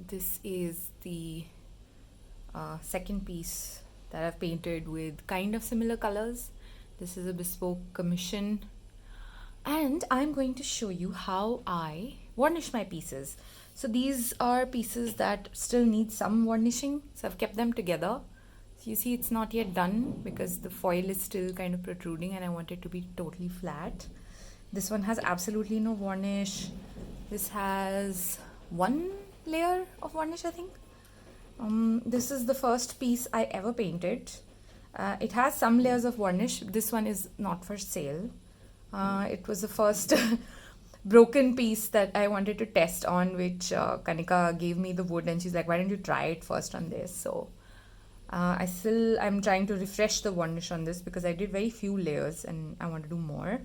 This is the second piece that I've painted with kind of similar colors. This is a bespoke commission, and I'm going to show you how I varnish my pieces. So these are pieces that still need some varnishing, so I've kept them together. So you see it's not yet done because the foil is still kind of protruding and I want it to be totally flat. This one has absolutely no varnish. This has one layer of varnish, I think. This is the first piece I ever painted. It has some layers of varnish. This one is not for sale. It was the first broken piece that I wanted to test on, which Kanika gave me the wood and she's like, why don't you try it first on this? So I'm trying to refresh the varnish on this because I did very few layers and I want to do more.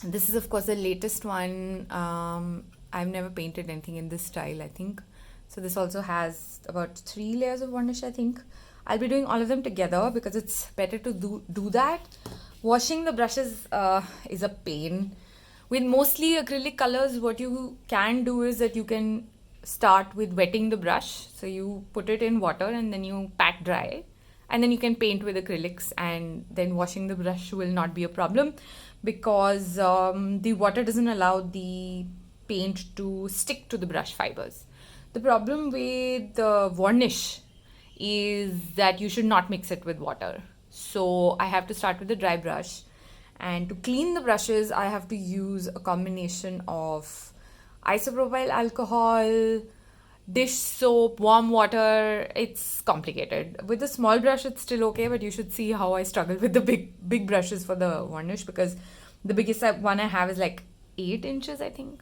This is of course the latest one. I've never painted anything in this style, I think. So this also has about 3 layers of varnish, I think. I'll be doing all of them together because it's better to do that. Washing the brushes is a pain. With mostly acrylic colors, what you can do is that you can start with wetting the brush. So you put it in water and then you pat dry. And then you can paint with acrylics, and then washing the brush will not be a problem because the water doesn't allow the paint to stick to the brush fibers. The problem with the varnish is that you should not mix it with water. So I have to start with a dry brush, and to clean the brushes I have to use a combination of isopropyl alcohol, dish soap, warm water. It's complicated. With a small brush it's still okay, but you should see how I struggle with the big brushes for the varnish because the biggest one I have is like 8 inches, I think.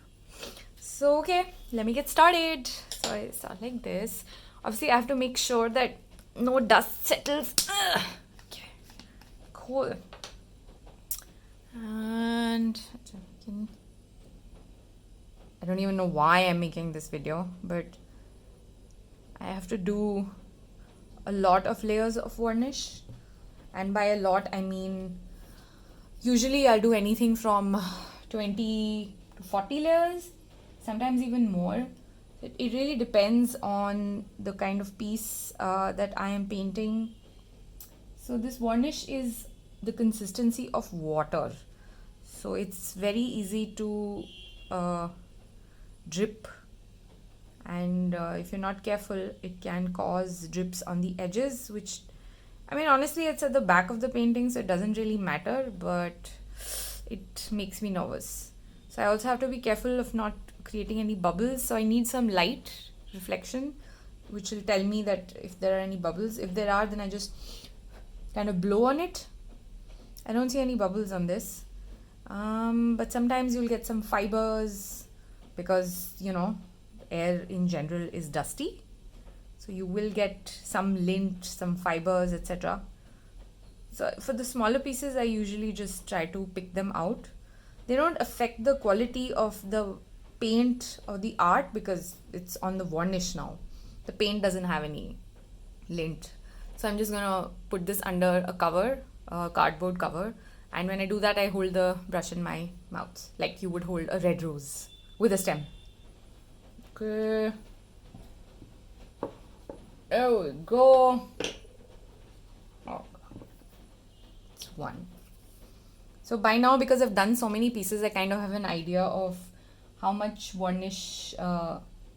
So okay, let me get started. So I start like this. Obviously I have to make sure that no dust settles. Ugh. Okay, cool. And I don't even know why I'm making this video, but I have to do a lot of layers of varnish, and by a lot I mean usually I'll do anything from 20 to 40 layers, sometimes even more. It really depends on the kind of piece that I am painting. So this varnish is the consistency of water, so it's very easy to drip, and if you're not careful it can cause drips on the edges, which I mean honestly it's at the back of the painting so it doesn't really matter, but it makes me nervous. So I also have to be careful of not creating any bubbles, so I need some light reflection which will tell me that if there are any bubbles. If there are, then I just kind of blow on it. I don't see any bubbles on this, but sometimes you'll get some fibers because air in general is dusty, so you will get some lint, some fibers, etc. So for the smaller pieces I usually just try to pick them out. They don't affect the quality of the paint or the art because it's on the varnish now. The paint doesn't have any lint, so I'm just gonna put this under a cover, a cardboard cover, and when I do that I hold the brush in my mouth like you would hold a red rose with a stem. Okay, there we go. Oh, it's one. So by now, because I've done so many pieces, I kind of have an idea of how much varnish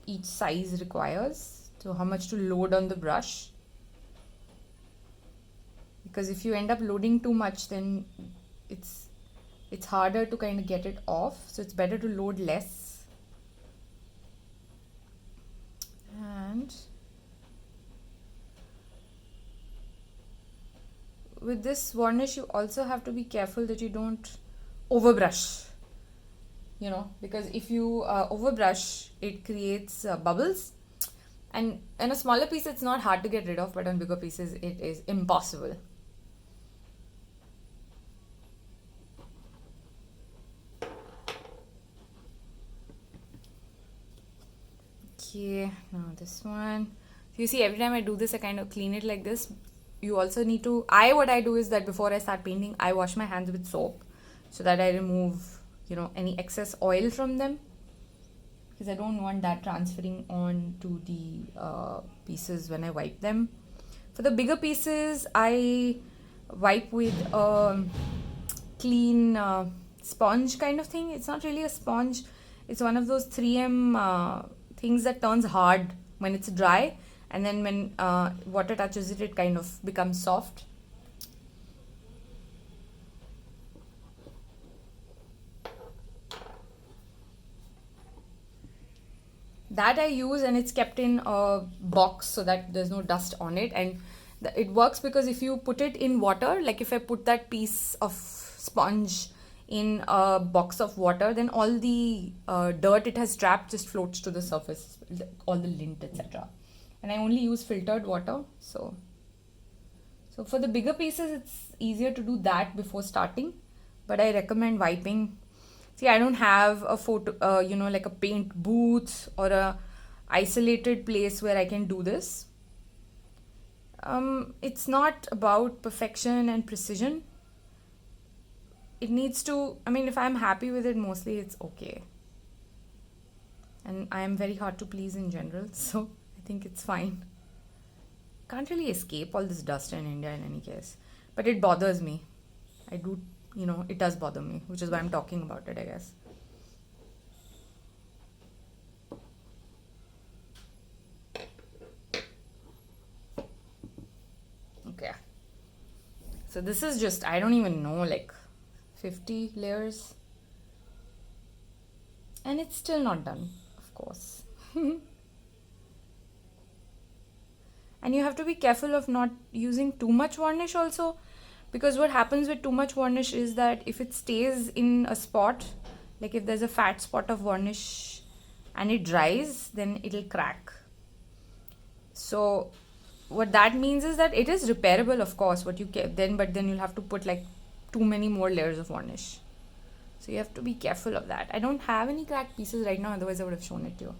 each size requires, so how much to load on the brush. Because if you end up loading too much, then it's harder to kind of get it off, so it's better to load less. And with this varnish you also have to be careful that you don't overbrush, because if you overbrush it creates bubbles, and in a smaller piece it's not hard to get rid of, but on bigger pieces it is impossible. Okay, now this one. So you see, every time I do this I kind of clean it like this. You also need to, what I do is that before I start painting I wash my hands with soap so that I remove any excess oil from them. because I don't want that transferring on to the pieces when I wipe them. For the bigger pieces, I wipe with a clean sponge kind of thing. It's not really a sponge, it's one of those 3M things that turns hard when it's dry, and then when water touches it, it kind of becomes soft. That I use, and it's kept in a box so that there's no dust on it, and it works because if you put it in water, like if I put that piece of sponge in a box of water, then all the dirt it has trapped just floats to the surface, all the lint, etc. And I only use filtered water, so for the bigger pieces it's easier to do that before starting, but I recommend wiping. See, I don't have a photo, like a paint booth or a isolated place where I can do this. It's not about perfection and precision. It needs to, if I'm happy with it, mostly it's okay. And I am very hard to please in general, so I think it's fine. Can't really escape all this dust in India in any case, but it bothers me. I do, it does bother me, which is why I'm talking about it, I guess. Okay. So this is just, I don't even know, like 50 layers. And it's still not done, of course. And you have to be careful of not using too much varnish also, because what happens with too much varnish is that if it stays in a spot, like if there's a fat spot of varnish and it dries, then it'll crack. So what that means is that it is repairable, of course, what you get then, but then you'll have to put like too many more layers of varnish. So you have to be careful of that. I don't have any cracked pieces right now, otherwise I would have shown it to you.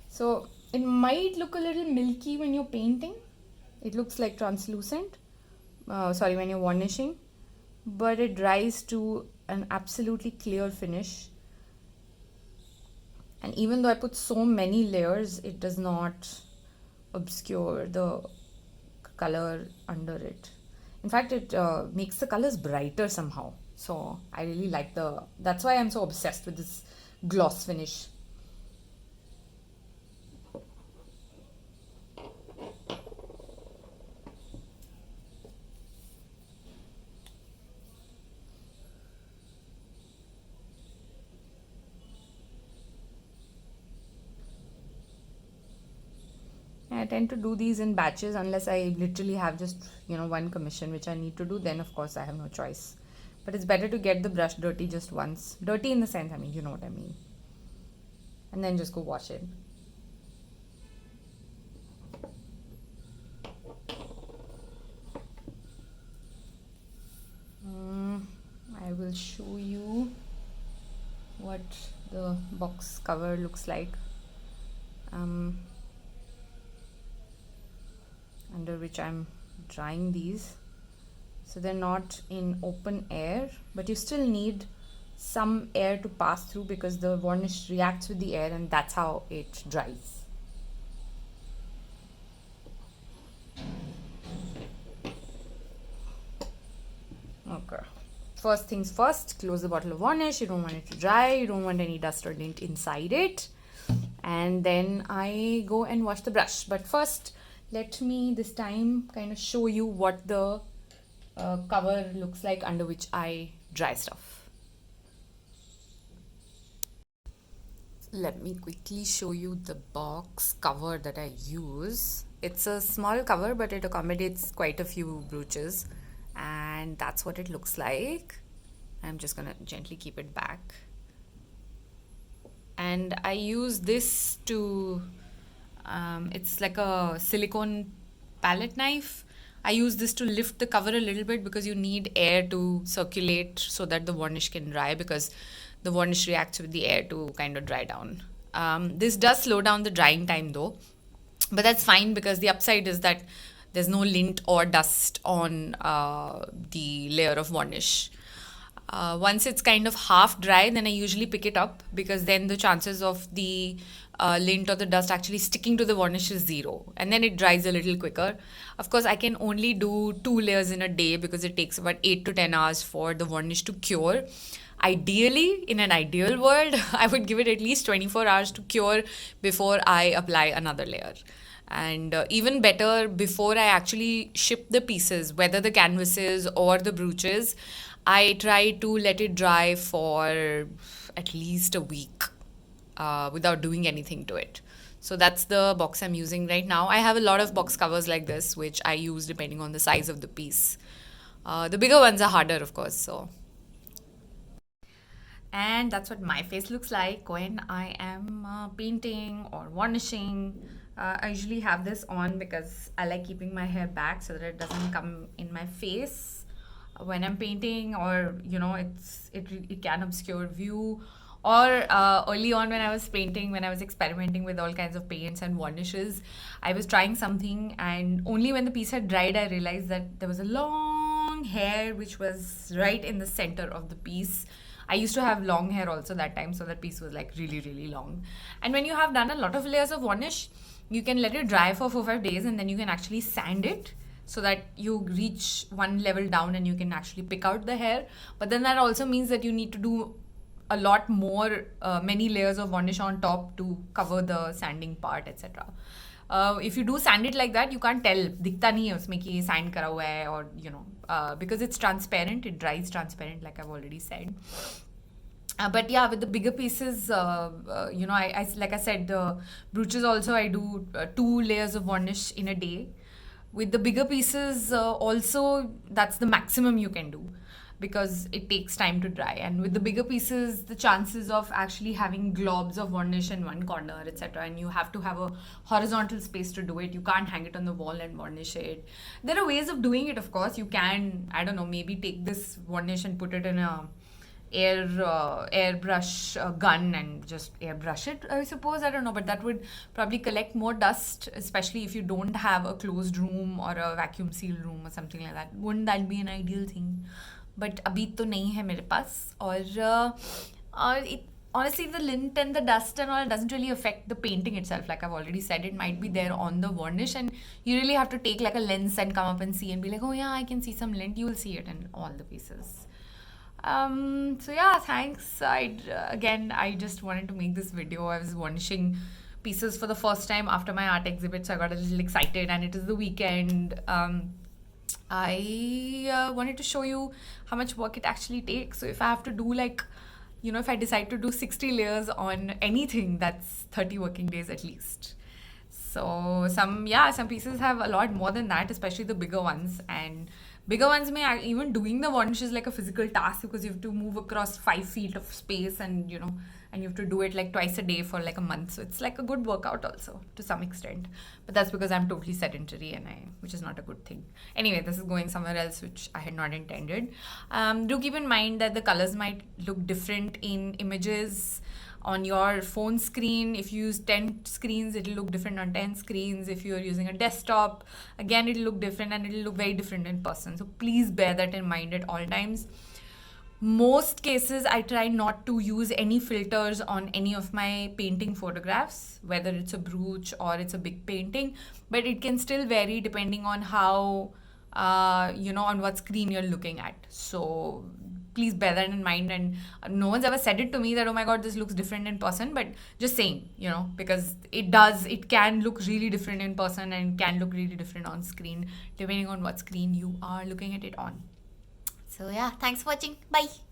So it might look a little milky when you're painting. It looks like translucent, when you're varnishing, but it dries to an absolutely clear finish. And even though I put so many layers, it does not obscure the color under it. In fact, it makes the colors brighter somehow. So I really like that's why I'm so obsessed with this gloss finish. I tend to do these in batches unless I literally have just, one commission which I need to do. Then, of course, I have no choice. But it's better to get the brush dirty just once. Dirty in the sense, you know what I mean. And then just go wash it. I will show you what the box cover looks like. Under which I'm drying these, so they're not in open air, but you still need some air to pass through because the varnish reacts with the air, and that's how it dries. Okay, first things first, close the bottle of varnish. You don't want it to dry, you don't want any dust or lint inside it, and then I go and wash the brush. But first, let me this time kind of show you what the cover looks like under which I dry stuff. Let me quickly show you the box cover that I use. It's a small cover, but it accommodates quite a few brooches, and that's what it looks like. I'm just gonna gently keep it back. And I use this to it's like a silicone palette knife. I use this to lift the cover a little bit because you need air to circulate so that the varnish can dry, because the varnish reacts with the air to kind of dry down. This does slow down the drying time though, but that's fine because the upside is that there's no lint or dust on the layer of varnish. Once it's kind of half dry, then I usually pick it up, because then the chances of the lint or the dust actually sticking to the varnish is zero, and then it dries a little quicker. Of course, I can only do 2 layers in a day because it takes about 8 to 10 hours for the varnish to cure. Ideally, in an ideal world, I would give it at least 24 hours to cure before I apply another layer. And even better, before I actually ship the pieces, whether the canvases or the brooches, I try to let it dry for at least a week without doing anything to it. So that's the box I'm using right now. I have a lot of box covers like this, which I use depending on the size of the piece. The bigger ones are harder, of course. So, and that's what my face looks like when I am painting or varnishing. I usually have this on because I like keeping my hair back so that it doesn't come in my face when I'm painting, or it can obscure view. Or early on when I was painting, when I was experimenting with all kinds of paints and varnishes, I was trying something, and only when the piece had dried, I realized that there was a long hair which was right in the center of the piece. I used to have long hair also that time, so that piece was like really, really long. And when you have done a lot of layers of varnish, you can let it dry for 4-5 days, and then you can actually sand it so that you reach one level down and you can actually pick out the hair. But then that also means that you need to do a lot more, many layers of varnish on top to cover the sanding part, etc. If you do sand it like that, you can't tell, दिखता नहीं है उसमें कि ये sand करा हुआ है, or because it's transparent, it dries transparent, like I've already said. But yeah, with the bigger pieces, I like I said, the brooches also I do 2 layers of varnish in a day. With the bigger pieces, also that's the maximum you can do, because it takes time to dry. And with the bigger pieces, the chances of actually having globs of varnish in one corner, etc., and you have to have a horizontal space to do it. You can't hang it on the wall and varnish it. There are ways of doing it, of course. You can, I don't know, maybe take this varnish and put it in a airbrush gun and just airbrush it, I suppose. I don't know, but that would probably collect more dust, especially if you don't have a closed room or a vacuum sealed room or something like that. Wouldn't that be an ideal thing? But abhi to nahi hai mere paas. Or it, honestly, the lint and the dust and all doesn't really affect the painting itself. Like I've already said, it might be there on the varnish, and you really have to take like a lens and come up and see and be like, oh yeah, I can see some lint. You will see it in all the pieces. So yeah, thanks. I just wanted to make this video. I was varnishing pieces for the first time after my art exhibit, so I got a little excited, and it is the weekend. I wanted to show you how much work it actually takes. So if I have to do if I decide to do 60 layers on anything, that's 30 working days at least. So some pieces have a lot more than that, especially the bigger ones. And bigger ones even doing the varnish is like a physical task, because you have to move across 5 feet of space, and you have to do it like twice a day for like a month. So it's like a good workout also to some extent. But that's because I'm totally sedentary, which is not a good thing. Anyway, this is going somewhere else, which I had not intended. Do keep in mind that the colors might look different in images on your phone screen. If you use 10 screens, it'll look different on 10 screens. If you're using a desktop, again, it'll look different, and it'll look very different in person. So please bear that in mind at all times. Most cases, I try not to use any filters on any of my painting photographs, whether it's a brooch or it's a big painting, but it can still vary depending on how, on what screen you're looking at. So please bear that in mind. And no one's ever said it to me that, oh my god, this looks different in person, but just saying, because it can look really different in person and can look really different on screen, depending on what screen you are looking at it on. So yeah, thanks for watching. Bye.